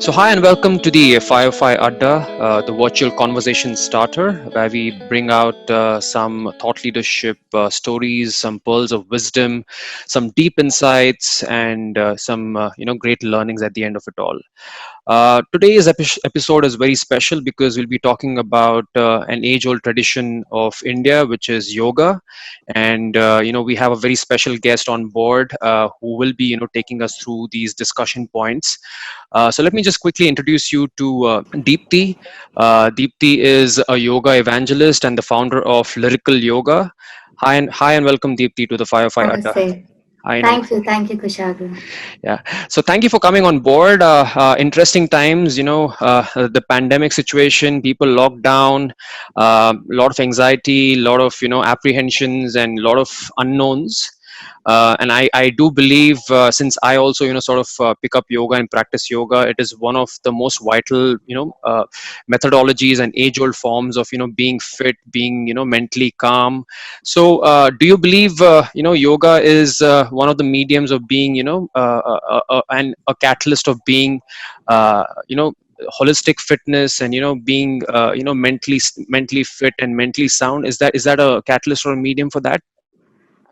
So, hi and welcome to the Firefly Adda, the virtual conversation starter, where we bring out some thought leadership stories, some pearls of wisdom, some deep insights, and some great learnings at the end of it all. Today's episode is very special because we'll be talking about an age-old tradition of India, which is yoga, and we have a very special guest on board who will be taking us through these discussion points. So let me just quickly introduce you to Deepti. Deepti is a yoga evangelist and the founder of Lyrical Yoga. Hi and welcome, Deepti, to the Firefly Adda. Namaste. Hi, Thank you, Kushagra. yeah. So thank you for coming on board. Interesting times, the pandemic situation, people locked down, a lot of anxiety, a lot of, apprehensions and a lot of unknowns. And I do believe, since I also, sort of pick up yoga and practice yoga, it is one of the most vital, methodologies and age-old forms of, being fit, being, mentally calm. So, do you believe yoga is one of the mediums of being and a catalyst of being holistic fitness and being mentally fit and mentally sound? Is that a catalyst or a medium for that?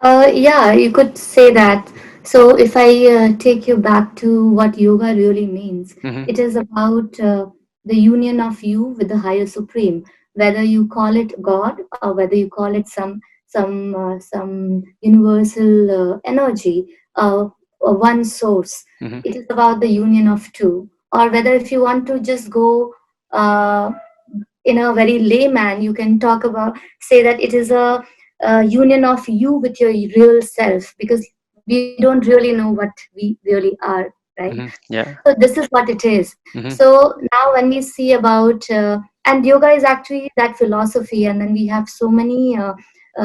Yeah, you could say that. So, if I take you back to what yoga really means, Hmm. it is about the union of you with the higher supreme. Whether you call it God or whether you call it some universal energy, one source. Hmm. It is about the union of two. Or whether if you want to just go uh, in a very layman, you can talk about say that it is a union of you with your real self, because we don't really know what we really are, right? Hmm. Yeah. So this is what it is. Hmm. So now when we see about and yoga is actually that philosophy, and then we have so many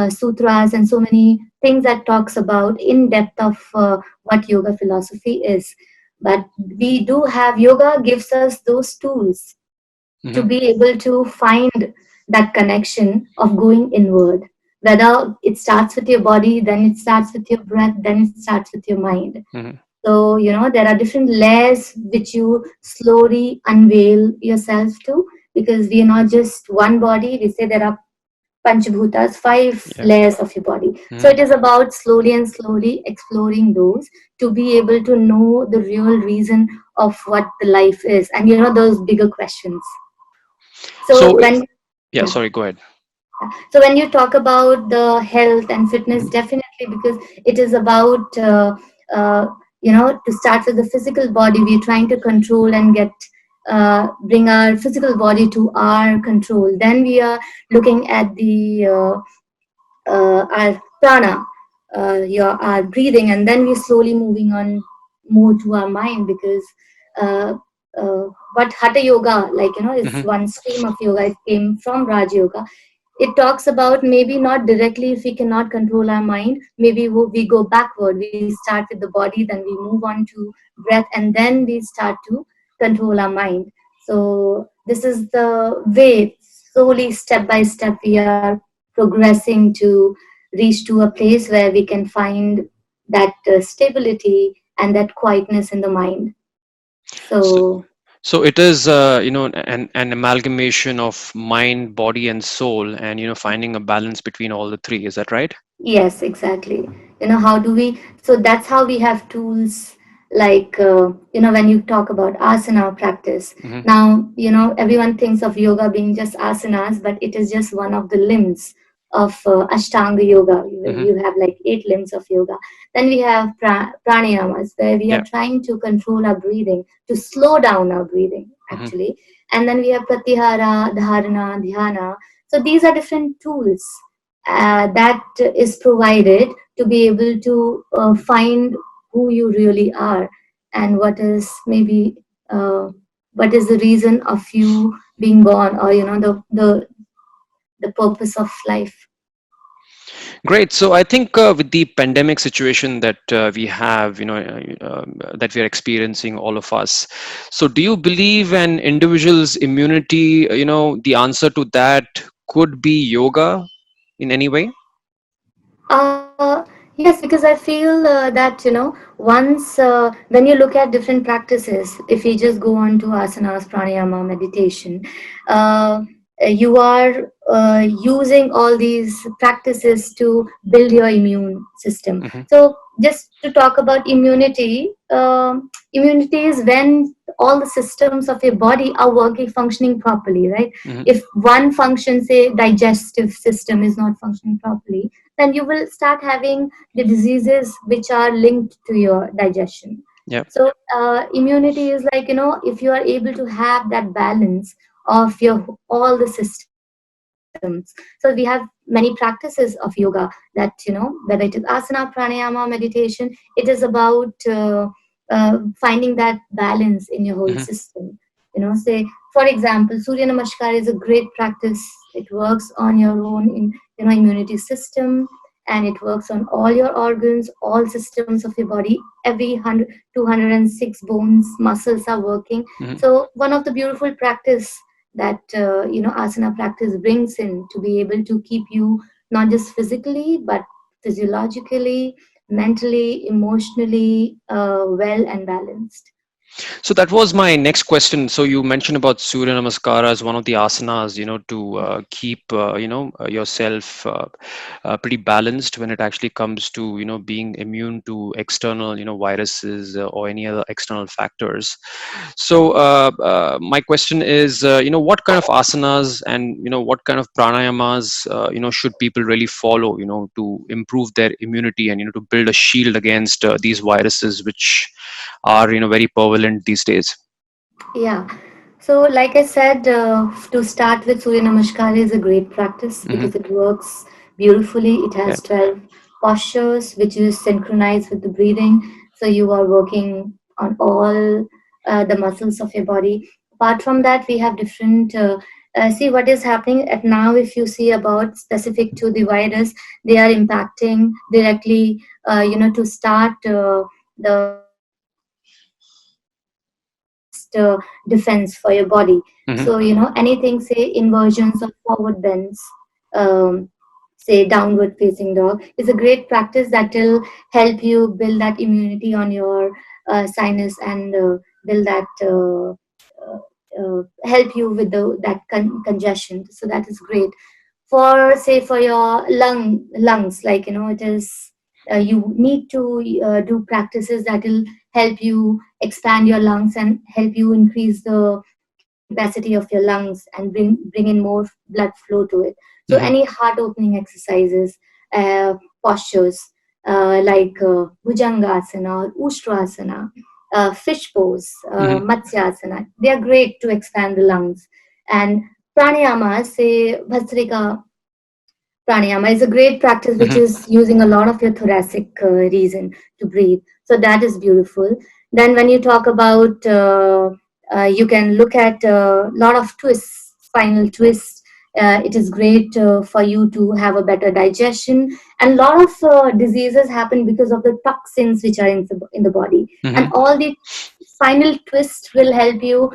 sutras and so many things that talks about in depth of what yoga philosophy is. But we do have yoga gives us those tools to Hmm. be able to find that connection of going inward. Whether it starts with your body, then it starts with your breath, then it starts with your mind. Hmm. So, there are different layers which you slowly unveil yourself to, because we are not just one body. We say there are Panchabhutas, five Yeah. layers of your body. So Hmm. it is about slowly and slowly exploring those to be able to know the real reason of what the life is, and those bigger questions. So So, when yeah, yeah. sorry, go ahead. So when you talk about the health and fitness, Hmm. definitely, because it is about to start with the physical body, we're trying to control and get bring our physical body to our control. Then we are looking at the our prana, our breathing, and then we're slowly moving on more to our mind, because uh, uh, what hatha yoga, is Hmm. one stream of yoga. It came from Raj Yoga. It talks about maybe not directly, if we cannot control our mind, maybe we go backward. We start with the body, then we move on to breath, and then we start to control our mind. So this is the way, slowly, step by step, we are progressing to reach to a place where we can find that stability and that quietness in the mind. So, So so it is, an amalgamation of mind, body, and soul, and finding a balance between all the three. Is that right? yes, exactly. How do we? So that's how we have tools like, when you talk about asana practice. Hmm. Now, everyone thinks of yoga being just asanas, but it is just one of the limbs of Ashtanga yoga. Hmm. You have like 8 limbs of yoga. Then we have pranayamas, where we are Yeah. trying to control our breathing, to slow down our breathing, Hmm. actually. And then we have pratyahara, dharana, dhyana. So these are different tools that is provided to be able to find who you really are, and what is maybe what is the reason of you being born, or the purpose of life. Great. So I think with the pandemic situation that we have, that we are experiencing, all of us. So do you believe an individual's immunity, the answer to that could be yoga in any way? Uh, Yes, because I feel that, once when you look at different practices, if you just go on to asanas, pranayama, meditation, uh, you are using all these practices to build your immune system. Hmm. So, just to talk about immunity, immunity is when all the systems of your body are working, functioning properly, right? Hmm. If one function, say digestive system, is not functioning properly, then you will start having the diseases which are linked to your digestion. Yeah. So immunity is like, if you are able to have that balance of your all the systems. So we have many practices of yoga that, whether it is asana, pranayama, meditation, it is about finding that balance in your whole Hmm. system. Say, for example, surya namaskar is a great practice. It works on your own immunity system, and it works on all your organs, all systems of your body. Every 206 bones, muscles are working. Hmm. So one of the beautiful practice that asana practice brings in, to be able to keep you not just physically but physiologically, mentally, emotionally well and balanced. So that was my next question. So you mentioned about Surya Namaskara as one of the asanas, to keep, yourself pretty balanced when it actually comes to, being immune to external, viruses or any other external factors. So my question is, what kind of asanas and, what kind of pranayamas, should people really follow, to improve their immunity and, to build a shield against these viruses, which are, very prevalent these days. Yeah. So, like I said, to start with, Surya Namaskar is a great practice Hmm. because it works beautifully. It Yeah. has 12 postures, which is synchronized with the breathing. So, you are working on all the muscles of your body. Apart from that, we have different. See what is happening at now. If you see about specific to the virus, they are impacting directly. To start the first defense for your body. Hmm. So, anything, say inversions or forward bends, um, say downward facing dog, is a great practice that will help you build that immunity on your sinus, and build that help you with that congestion. So that is great. For, say, for your lungs, like, it is you need to do practices that will help you expand your lungs and help you increase the capacity of your lungs and bring in more blood flow to it. So Hmm. any heart opening exercises, postures, like bhujangasana or ustrasana, fish pose, Hmm. matsyasana, they are great to expand the lungs. And pranayama, say bhastrika pranayama, is a great practice which Hmm. is using a lot of your thoracic region to breathe. So that is beautiful. Then when you talk about, you can look at a lot of twists, spinal twists. It is great for you to have a better digestion. And a lot of diseases happen because of the toxins which are in the body. And Hmm. all the spinal twist will help you,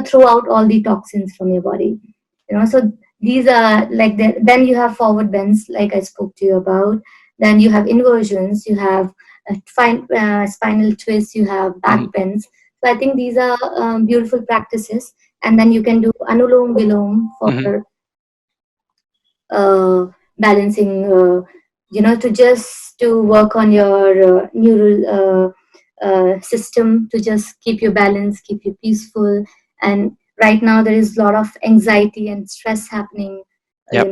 throw out all the toxins from your body. So these are like then you have forward bends, like I spoke to you about. Then you have inversions, you have spinal twists, you have back Hmm. bends. So I think these are beautiful practices. And then you can do anulom vilom Hmm. for balancing, to just to work on your neural system, to just keep you balanced, keep you peaceful. And right now there is a lot of anxiety and stress happening, Yep.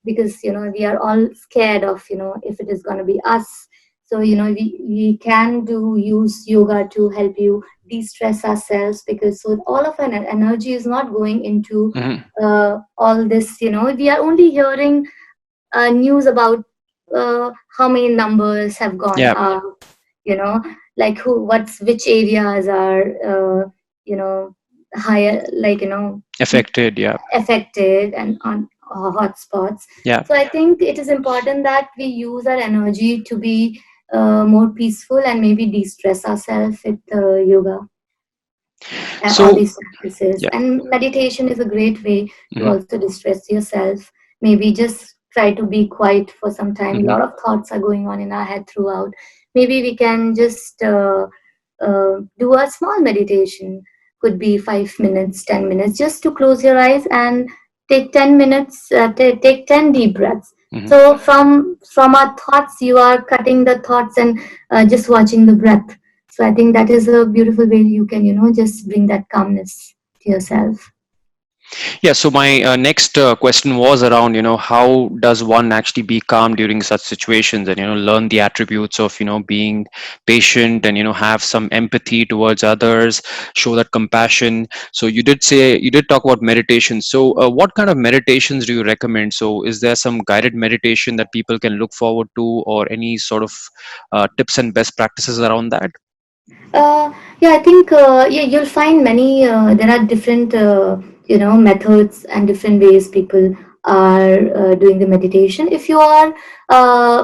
because we are all scared of, if it is going to be us. So we can use yoga to help you de-stress ourselves, because so all of our energy is not going into Hmm. all this. We are only hearing news about how many numbers have gone Yeah. up, you know like which areas are higher, like, Affected. Yeah. affected and on hotspots. Yeah. So I think it is important that we use our energy to be more peaceful, and maybe de-stress ourselves with yoga, all So. these practices. Yeah. And meditation is a great way to Hmm. also distress yourself. Maybe just try to be quiet for some time. A Hmm. lot of thoughts are going on in our head throughout. Maybe we can just do a small meditation. Could be 5 minutes, 10 minutes, just to close your eyes and take 10 minutes. Take 10 deep breaths. Hmm. So from our thoughts, you are cutting the thoughts and just watching the breath. So I think that is a beautiful way you can, just bring that calmness to yourself. Yeah, so my next question was around, how does one actually be calm during such situations, and, learn the attributes of, being patient, and, have some empathy towards others, show that compassion. So you did talk about meditation. So what kind of meditations do you recommend? So is there some guided meditation that people can look forward to, or any sort of tips and best practices around that? Yeah, I think yeah, you'll find many. There are different methods and different ways people are doing the meditation. If you are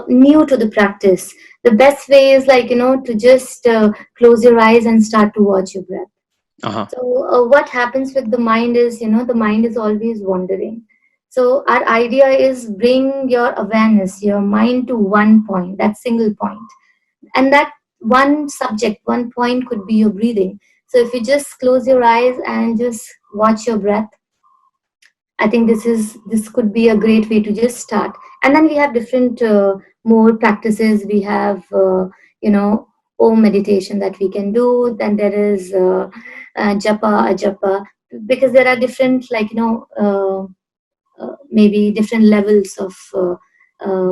new to the practice, the best way is like to just close your eyes and start to watch your breath. Uh-huh. So what happens with the mind is, the mind is always wandering. So our idea is bring your awareness, your mind to one point, that single point, and that one subject, one point could be your breathing. So if you just close your eyes and just watch your breath, I think this could be a great way to just start. And then we have different more practices. We have you know om meditation that we can do. Then there is japa, ajapa, because there are different, like maybe different levels of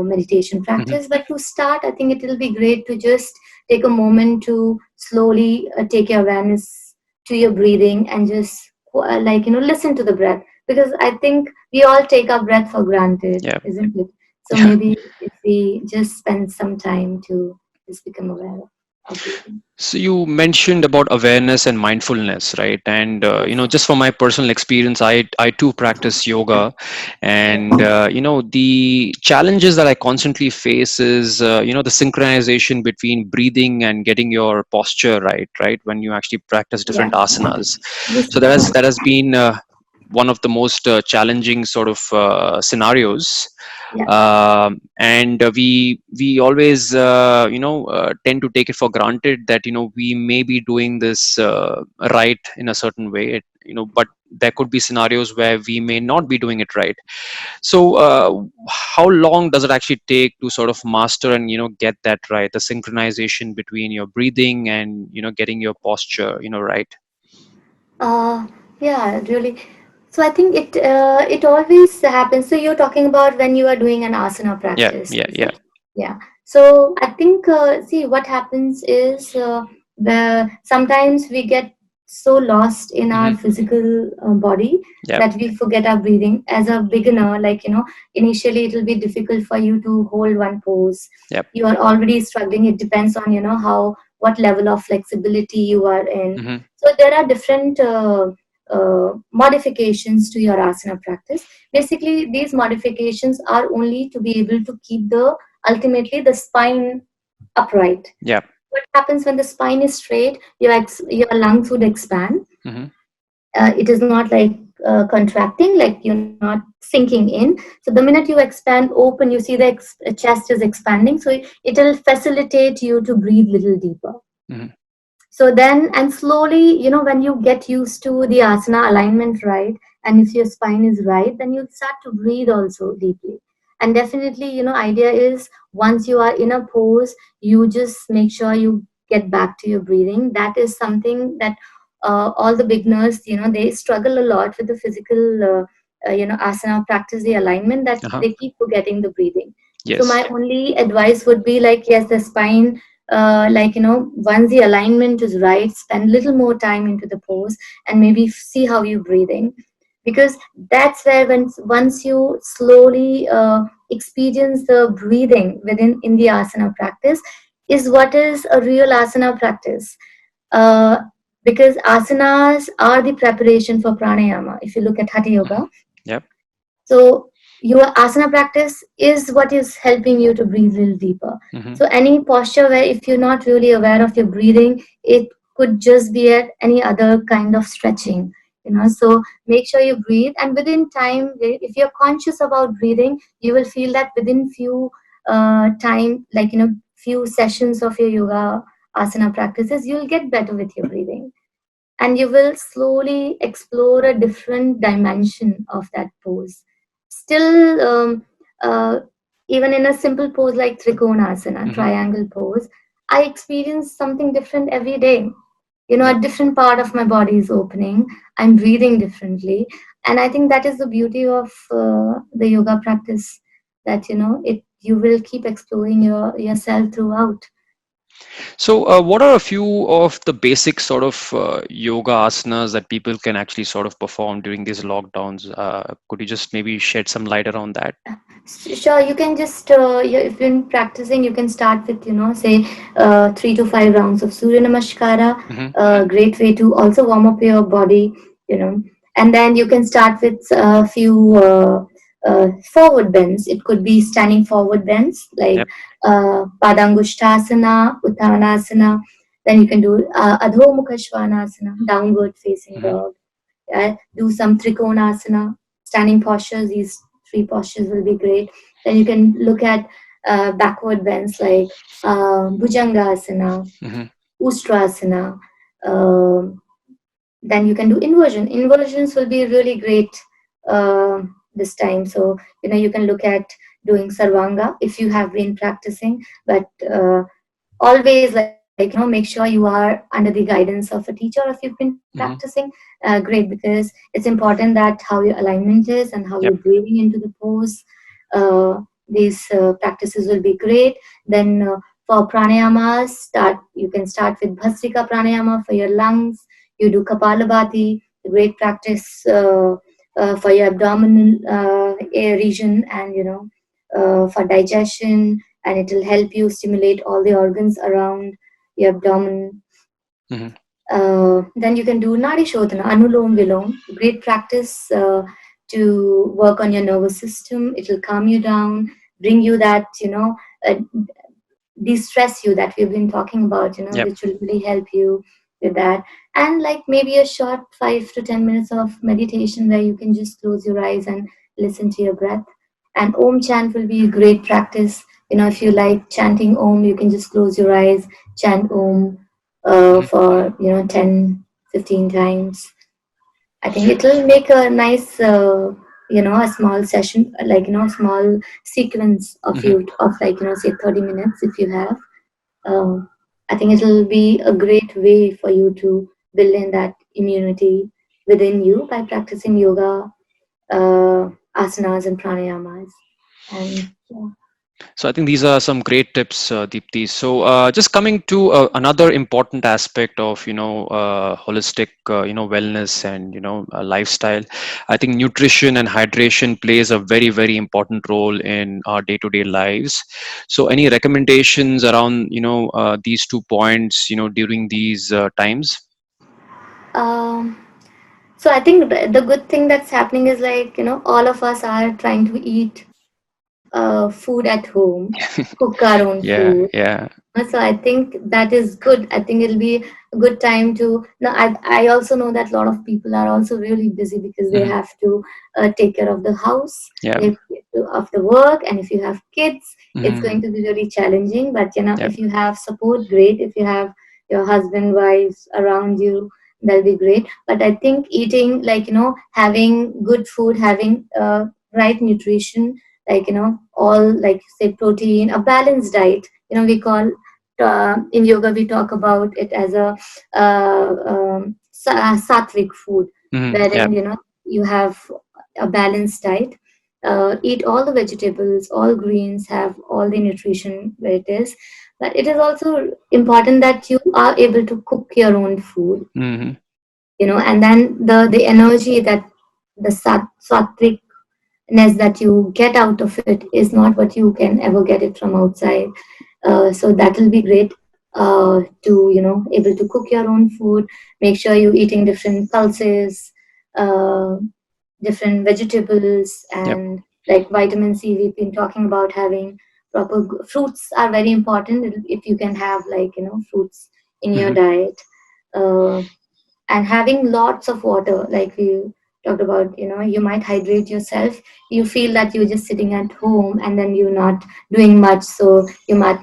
meditation Hmm. practice. But to start, I think it will be great to just take a moment to slowly take your awareness to your breathing and just listen to the breath, because I think we all take our breath for granted, Yeah. isn't it? So Yeah. maybe if we just spend some time to just become aware of breathing. So you mentioned about awareness and mindfulness, right? And Yes. just from my personal experience, I too practice yoga, and Yes. the challenges that I constantly face is the synchronization between breathing and getting your posture right, right? When you actually practice Yeah. different asanas, Yes. so that has been one of the most challenging sort of scenarios. Yeah. And we always tend to take it for granted that we may be doing this right in a certain way, but there could be scenarios where we may not be doing it right. So how long does it actually take to sort of master and get that right, the synchronization between your breathing and getting your posture right? Uh, yeah, really. So I think it always happens. So you're talking about when you are doing an asana Yeah, practice, yeah, is yeah. it? Yeah. So I think see what happens is the sometimes we get so lost in Hmm. our physical body Yeah, that we forget our breathing. As a beginner, initially it will be difficult for you to hold one pose. yeah. You are already struggling. It depends on how what level of flexibility you are in. Hmm. So there are different modifications to your asana practice. Basically, these modifications are only to be able to keep the ultimately the spine upright. Yeah. What happens when the spine is straight? Your lungs would expand. Hmm. It is not like contracting, like you're not sinking in. So the minute you expand, open, you see the chest is expanding. So it will facilitate you to breathe little deeper. Hmm. So then, and slowly, when you get used to the asana alignment right, and if your spine is right, then you'll start to breathe also deeply. And definitely, idea is once you are in a pose, you just make sure you get back to your breathing. That is something that all the beginners, they struggle a lot with the physical, asana practice, the alignment, that Uh-huh. they keep forgetting the breathing. So Yes. my only advice would be like, yes, the spine, once the alignment is right, spend a little more time into the pose and maybe see how you're breathing, because that's where once you slowly experience the breathing within in the asana practice is what is a real asana practice. uh, because asanas are the preparation for pranayama. If you look at hatha Hmm. yoga, Yep. so your asana practice is what is helping you to breathe a little deeper. Hmm. So any posture where if you're not really aware of your breathing, it could just be at any other kind of stretching. So make sure you breathe, and within time, if you're conscious about breathing, you will feel that within few time, like few sessions of your yoga asana practices, you'll get better with your breathing, and you will slowly explore a different dimension of that pose. Still, uh, even in a simple pose like trikonasana, Hmm. triangle pose, I experience something different every day. Yep. A different part of my body is opening. I'm breathing differently, and I think that is the beauty of the yoga practice. That it you will keep exploring yourself throughout. So, what are a few of the basic sort of yoga asanas that people can actually sort of perform during these lockdowns? Could you just maybe shed some light around that? Sure, you can just if you've been practicing, you can start with say 3 to 5 rounds of Surya Namaskara. Hmm. Great way to also warm up your body, and then you can start with a few forward bends. It could be standing forward bends like Yep. Padangushtasana, Uttanasana. Then you can do Adho Mukha Svanasana, downward facing Hmm. dog. Do some trikonasana, standing postures. These three postures will be great. Then you can look at backward bends like bhujangasana, Hmm. ustrasana. Um then you can do inversion. Inversions will be really great this time. So you can look at doing sarvanga if you have been practicing, but always, make sure you are under the guidance of a teacher if you've been practicing. Hmm. Great, because it's important that how your alignment is and how you're Yep. breathing into the pose. These practices will be great. Then for pranayamas, you can start with bhastrika pranayama for your lungs. You do kapalabhati, a great practice for your abdominal air region, and for digestion, and it will help you stimulate all the organs around your abdomen. Hmm. Then you can do Nadi Shodhana, Anulom Vilom, great practice to work on your nervous system. It will calm you down, bring you that, uh, de-stress you that we've been talking about, Yep. which will really help you with that. And like maybe a short 5 to 10 minutes of meditation where you can just close your eyes and listen to your breath. And Om chant will be a great practice. If you like chanting Om, you can just close your eyes, chant Om Hmm. for 10, 15 times. I think it will make a nice a small session, like small sequence of Hmm. you of like say 30 minutes if you have. um, I think it will be a great way for you to build in that immunity within you by practicing yoga, asanas, and pranayamas. And yeah. So I think these are some great tips, Deepti. So just coming to another important aspect of holistic wellness and lifestyle, I think nutrition and hydration plays a very very important role in our day to day lives. So any recommendations around these 2 points during these times? Um, so I think the good thing that's happening is like all of us are trying to eat food at home, cook our own Yeah, food. yeah. So I think that is good. I think it'll be a good time to. No, I also know that a lot of people are also really busy because they Hmm. have to take care of the house, Yeah. they have to of the work, and if you have kids, it's Hmm. going to be really challenging. But Yeah. if you have support, great. If you have your husband, wives around you, that'll be great. But I think eating, like having good food, having right nutrition, like all, like say protein, a balanced diet. We call in yoga we talk about it as a sattvic food, Hmm. Yeah. wherein you have a balanced diet. Eat all the vegetables, all greens, have all the nutrition where it is. But it is also important that you are able to cook your own food, Hmm. and then the energy that the sattvicness that you get out of it is not what you can ever get it from outside. So that will be great to able to cook your own food. Make sure you're eating different pulses, uh, different vegetables, Yep. and like vitamin C. We've been talking about having proper fruits are very important. If you can have like fruits in your Hmm. diet. Uh, and having lots of water, like we talked about, you might hydrate yourself. You feel that you're just sitting at home and then you're not doing much, so you might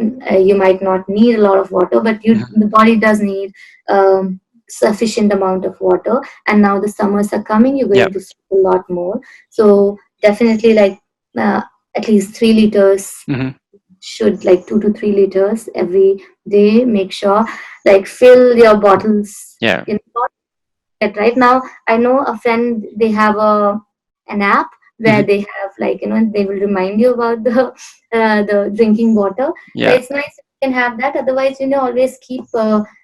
not need a lot of water, but Mhm. the body does need sufficient amount of water. And now the summers are coming, you're Yeah. going to sweat a lot more. So definitely, like, uh, at least 3 liters, Hmm. should, like, 2 to 3 liters every day. Make sure, like, fill your bottles. Yeah. Not that right now. I know a friend, they have an app where Hmm. they have, like, they will remind you about the drinking water. So Yeah. it's nice if you can have that. Otherwise, always keep,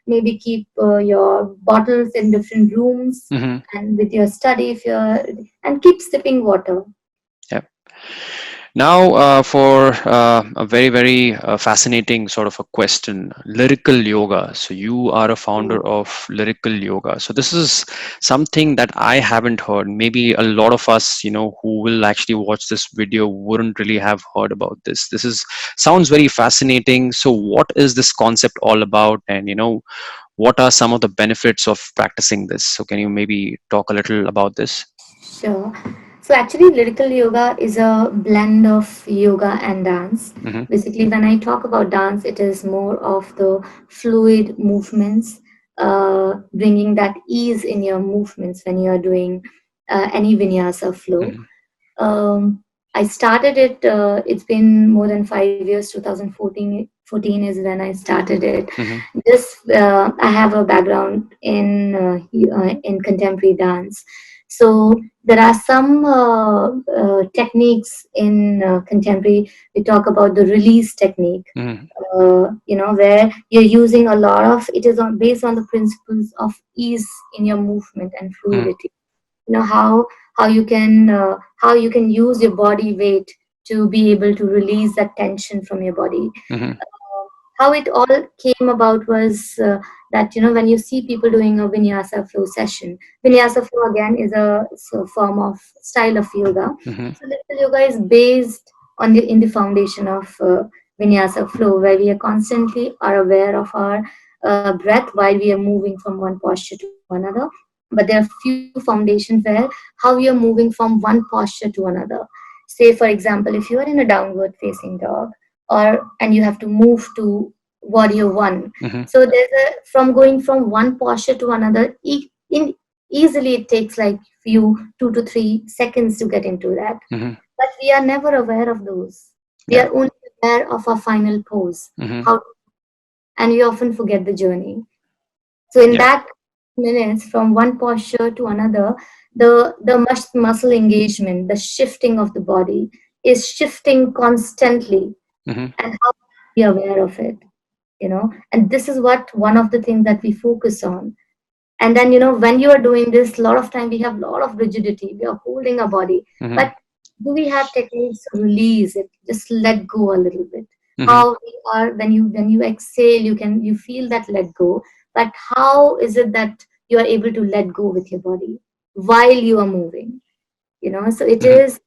maybe keep your bottles in different rooms, Hmm. and with your study, if you're, and keep sipping water. Yeah. Now, for a very, very fascinating sort of a question, lyrical yoga. So, you are a founder of Lyrical Yoga. So, this is something that I haven't heard. Maybe a lot of us, who will actually watch this video wouldn't really have heard about this. This is sounds very fascinating. So, what is this concept all about? And, what are some of the benefits of practicing this? So, can you maybe talk a little about this? Sure. So actually, lyrical yoga is a blend of yoga and dance. Hmm. Basically, when I talk about dance, it is more of the fluid movements, bringing that ease in your movements when you are doing any vinyasa flow. Hmm. Um, I started it. It's been more than 5 years. 2014 is when I started it. Hmm. Just I have a background in contemporary dance, so there are some techniques in contemporary. We talk about the release technique, Hmm. where you're using a lot of, it is based on the principles of ease in your movement and Hmm. fluidity. How you can use your body weight to be able to release that tension from your body. Hmm. How it all came about was that, when you see people doing a vinyasa flow session. Vinyasa flow, again, is a form of style of yoga. Hmm. So little yoga is based in the foundation of vinyasa flow, where we are constantly are aware of our breath while we are moving from one posture to another. But there are few foundations where how we are moving from one posture to another. Say, for example, if you are in a downward facing dog, and you have to move to warrior one. Hmm. So there's a from going from one posture to another, easily it takes like few 2 to 3 seconds to get into that. Hmm. But we are never aware of those. We Yeah. are only aware of our final pose, Hmm. how, and we often forget the journey. So in Yeah. that minutes from one posture to another, the muscle engagement, the shifting of the body is shifting constantly, Hmm. and how to be aware of it. And this is what one of the things that we focus on. And then, when you are doing this, a lot of time we have a lot of rigidity, we are holding our body. Hmm. But do we have techniques to release it, just let go a little bit? Hmm. How we are, when you exhale, you feel that let go. But how is it that you are able to let go with your body while you are moving? So it Hmm. is,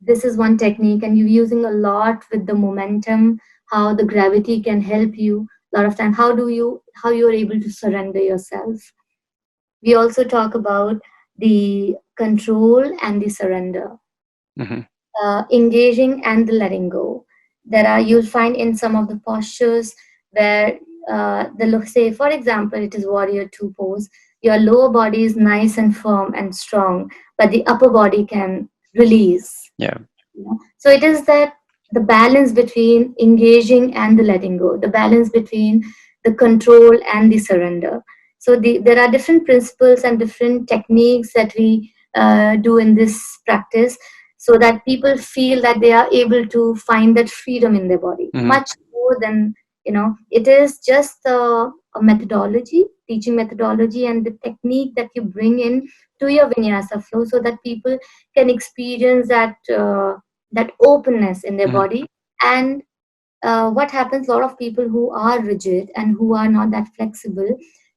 this is one technique, and you're using a lot with the momentum, how the gravity can help you. A lot of time, how you are able to surrender yourself. We also talk about the control and the surrender, Hmm. engaging and the letting go. You'll find in some of the postures where say, for example, it is warrior two pose. Your lower body is nice and firm and strong, but the upper body can release. Yeah. So it is that the balance between engaging and the letting go, the balance between the control and the surrender. So there are different principles and different techniques that we do in this practice, so that people feel that they are able to find that freedom in their body Hmm. much more than, it is just a methodology, teaching methodology, and the technique that you bring in to your vinyasa flow, so that people can experience that openness in their Hmm. body. And what happens, a lot of people who are rigid and who are not that flexible,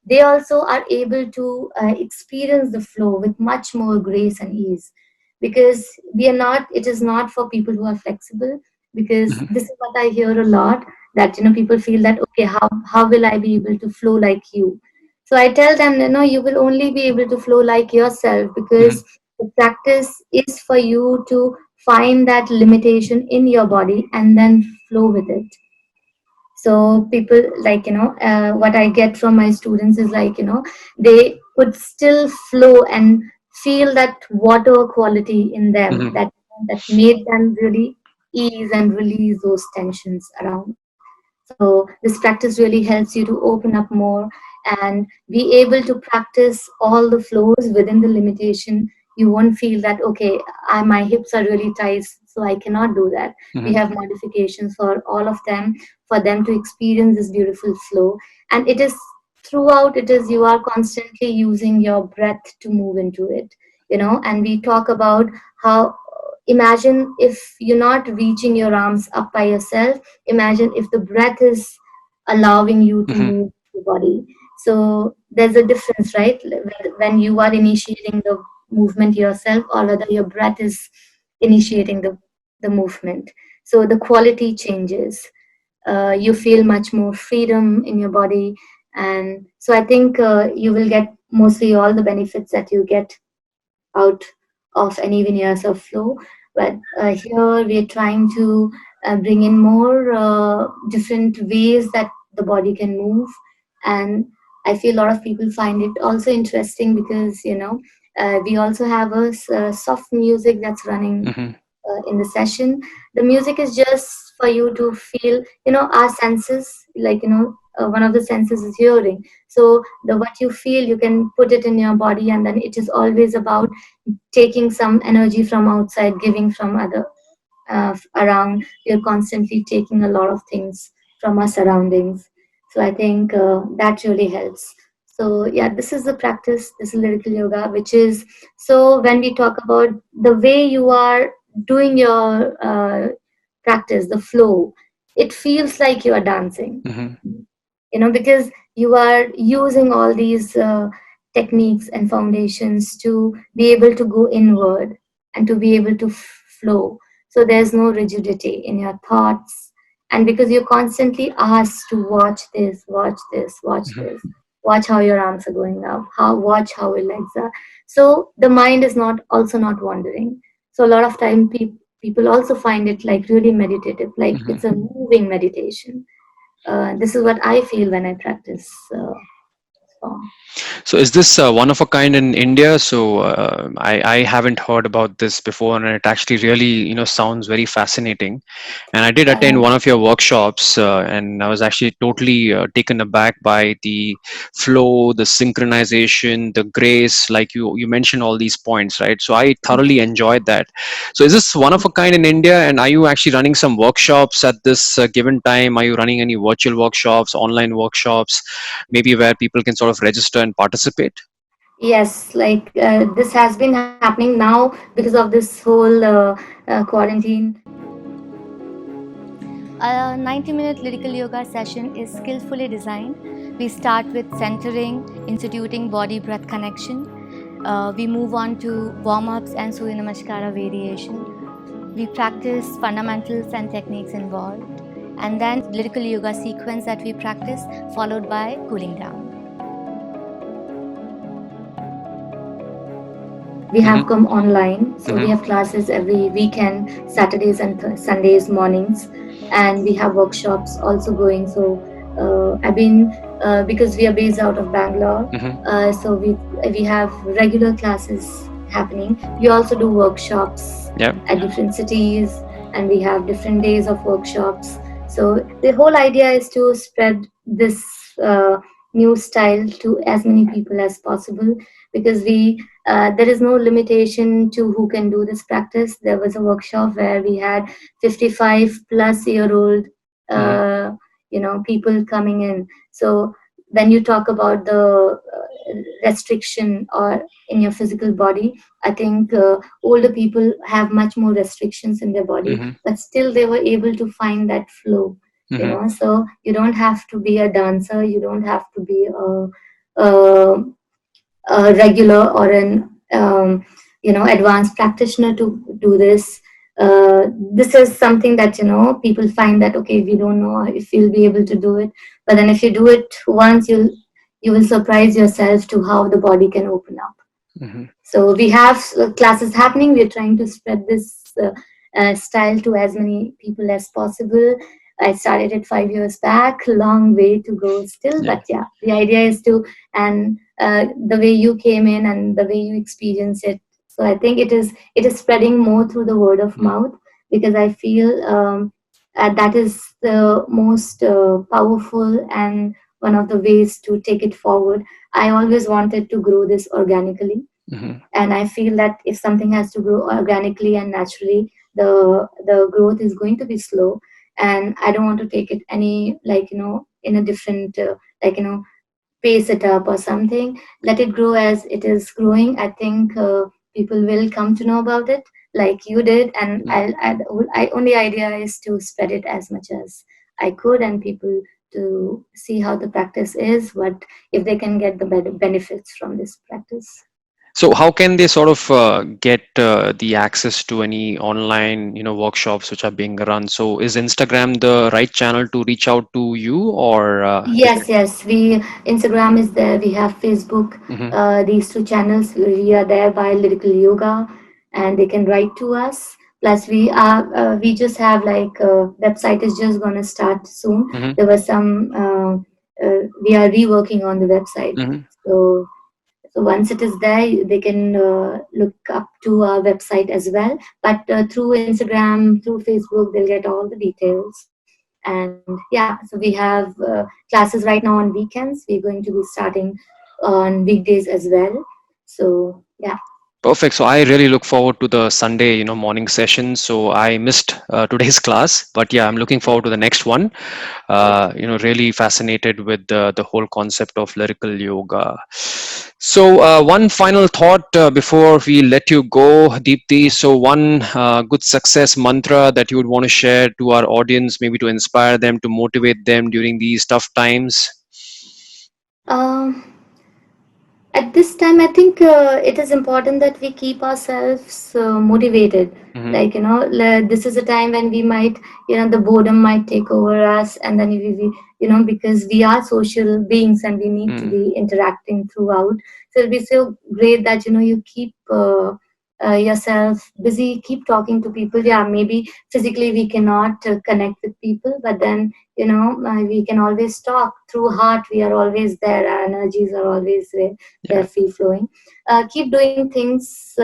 they also are able to experience the flow with much more grace and ease, because we are not it is not for people who are flexible. Because Hmm. this is what I hear a lot, that people feel that, okay, how will I be able to flow like you? So I tell them, you will only be able to flow like yourself, Hmm. because the practice is for you to find that limitation in your body and then flow with it. So people, like, what I get from my students is, like, they could still flow and feel that water quality in them, Hmm. that made them really ease and release those tensions around. So this practice really helps you to open up more and be able to practice all the flows within the limitation. You won't feel that, okay, my hips are really tight, so I cannot do that. We Hmm. have modifications for all of them, for them to experience this beautiful flow. And it is throughout, it is, you are constantly using your breath to move into it. And we talk about how, imagine if you're not reaching your arms up by yourself, imagine if the breath is allowing you to Hmm. move your body. So there's a difference, right? When you are initiating the movement yourself, or whether your breath is initiating the movement. So the quality changes. You feel much more freedom in your body. And so I think you will get mostly all the benefits that you get out of any vinyasa flow. But here we are trying to bring in more different ways that the body can move. And I feel a lot of people find it also interesting, because we also have soft music that's running Hmm. in the session. The music is just for you to feel, our senses, like, one of the senses is hearing. So the what you feel, you can put it in your body, and then it is always about taking some energy from outside, giving from other around. We're constantly taking a lot of things from our surroundings. So I think that really helps. So yeah, this is the practice. This is lyrical yoga, which is, so when we talk about the way you are doing your practice, the flow, it feels like you are dancing, Hmm. because you are using all these techniques and foundations to be able to go inward and to be able to flow. So there's no rigidity in your thoughts. And because you're constantly asked to watch this, watch this, watch Hmm. this, watch how your arms are going up, watch how your legs are. So the mind is not also not wandering. So a lot of time people also find it like really meditative, like Hmm. it's a moving meditation. This is what I feel when I practice form. So is this one of a kind in India? So I haven't heard about this before, and it actually really sounds very fascinating. And I did attend Uh, one of your workshops, and I was actually totally taken aback by the flow, the synchronization, the grace. Like you mentioned all these points, right? So I thoroughly enjoyed that. So is this one of a kind in India? And are you actually running some workshops at this given time? Are you running any virtual workshops, online workshops, maybe where people can sort of register and participate? yes, like this has been happening now because of this whole quarantine. A 90-minute lyrical yoga session is skillfully designed. We start with centering, instituting body breath connection. We move on to warm ups and Surya Namaskara variation. We practice fundamentals and techniques involved. And then lyrical yoga sequence that we practice, followed by cooling down. We have Hmm. come online, so we Hmm. have classes every weekend, Saturdays and Sundays mornings, and we have workshops also going. So I've been, because we are based out of Bangalore, Hmm. so we have regular classes happening. We also do workshops Yeah. at different cities, and we have different days of workshops. So the whole idea is to spread this new style to as many people as possible, because there is no limitation to who can do this practice. There was a workshop where we had 55-plus-year-old, Hmm. uh, people coming in. So when you talk about the restriction or in your physical body, I think older people have much more restrictions in their body, Hmm. but still they were able to find that flow. Hmm. So you don't have to be a dancer, you don't have to be a regular or an advanced practitioner to do this. This is something that people find that, okay, we don't know if you'll be able to do it, but then if you do it once, you will surprise yourself to how the body can open up. Hmm. So we have classes happening. We're trying to spread this style to as many people as possible. I started it 5 years back. Long way to go still, Yeah. but yeah, the idea is to, and the way you came in and the way you experience it. So I think it is spreading more through the word of Mhm. mouth, because I feel that is the most powerful and one of the ways to take it forward. I always wanted to grow this organically, Mhm. and I feel that if something has to grow organically and naturally, the growth is going to be slow, and I don't want to take it any, like, in a different pace it up or something. Let it grow as it is growing. I think people will come to know about it like you did, and Mhm. I only idea is to spread it as much as I could, and people to see how the practice is, what if they can get the benefits from this practice. So how can they sort of get the access to any online, workshops which are being run? So is Instagram the right channel to reach out to you, or is Yes, it? yes. We Instagram is there. We have Facebook. Hmm. These two channels. We are there by Lyrical Yoga, and they can write to us. Plus, we just have like website is just gonna start soon. Hmm. There was some. We are reworking on the website. Hmm. So once it is there, they can look up to our website as well. But through Instagram, through Facebook, they'll get all the details. And yeah, so we have classes right now on weekends. We're going to be starting on weekdays as well. So yeah. Perfect. So I really look forward to the Sunday, morning session. So I missed today's class, but yeah, I'm looking forward to the next one. Really fascinated with the whole concept of lyrical yoga. So one final thought before we let you go, Deepti. So one good success mantra that you would want to share to our audience, maybe to inspire them, to motivate them during these tough times. Um, at this time, I think it is important that we keep ourselves motivated. Hmm. Like, this is a time when we might, the boredom might take over us, and then because we are social beings and we need to Mm. be interacting throughout. So it'll be so great that, you keep yourself busy, keep talking to people. Yeah, maybe physically we cannot connect with people, but then, we can always talk through heart. We are always there. Our energies are always there, they're Yeah. free flowing. Keep doing things,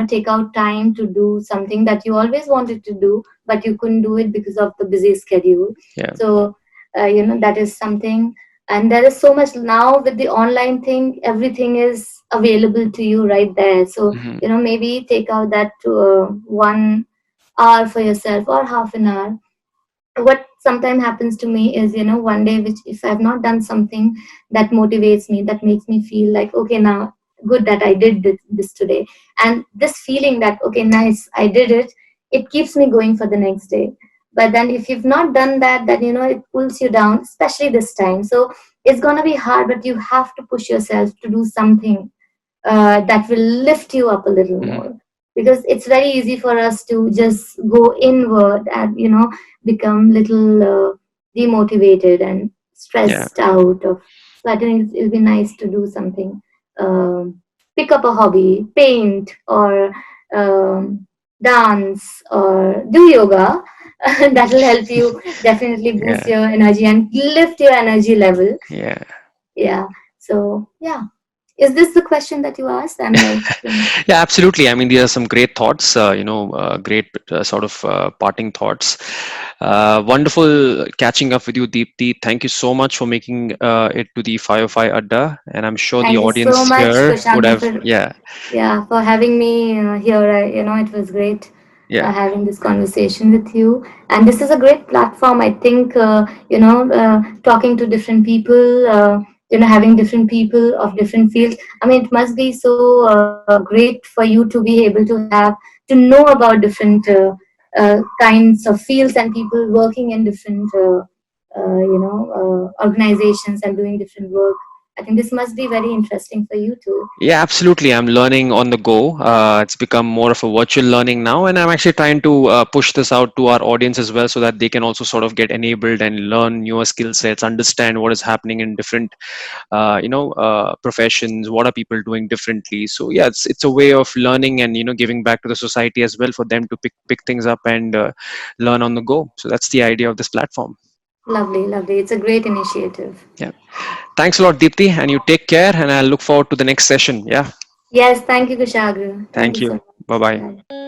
take out time to do something that you always wanted to do but you couldn't do it because of the busy schedule. Yeah. So that is something. And there is so much now with the online thing, everything is available to you right there. So Hmm. maybe take out that 1 hour for yourself or half an hour. What sometimes happens to me is, one day, which if I've not done something that motivates me, that makes me feel like, okay, now good that I did this today, and this feeling that, okay, nice, I did it, it keeps me going for the next day. But then if you've not done that, then it pulls you down, especially this time. So it's going to be hard, but you have to push yourself to do something that will lift you up a little Hmm. more, because it's very easy for us to just go inward and become little demotivated and Yeah. stressed out of. So I think it'll be nice to do something, pick up a hobby, paint, or dance, or do yoga. That will help you definitely boost Yeah. your energy and lift your energy level. Yeah. Yeah. So yeah, is this the question that you asked? I'm like, Yeah, absolutely. I mean, these are some great thoughts, great sort of parting thoughts. Wonderful catching up with you, Deepti. Thank you so much for making it to the Firefly Adda. And I'm sure the thank you so audience much, here would Kushagra, have, for yeah, having me here. It was great yeah, having this conversation with you. And this is a great platform. I think talking to different people, having different people of different fields. I mean, it must be so great for you to be able to know about different kinds of fields and people working in different organizations and doing different work. I think this must be very interesting for you too. Yeah, absolutely. I'm learning on the go. It's become more of a virtual learning now, and I'm actually trying to push this out to our audience as well, so that they can also sort of get enabled and learn newer skill sets, understand what is happening in different, professions. What are people doing differently? So yeah, it's a way of learning and giving back to the society as well for them to pick things up and learn on the go. So that's the idea of this platform. Lovely, lovely. It's a great initiative. Yeah. Thanks a lot, Deepti, and you take care. And I look forward to the next session. Yeah. Yes, thank you, Kushagra. Thank you Thank so you. much. Bye bye. Bye.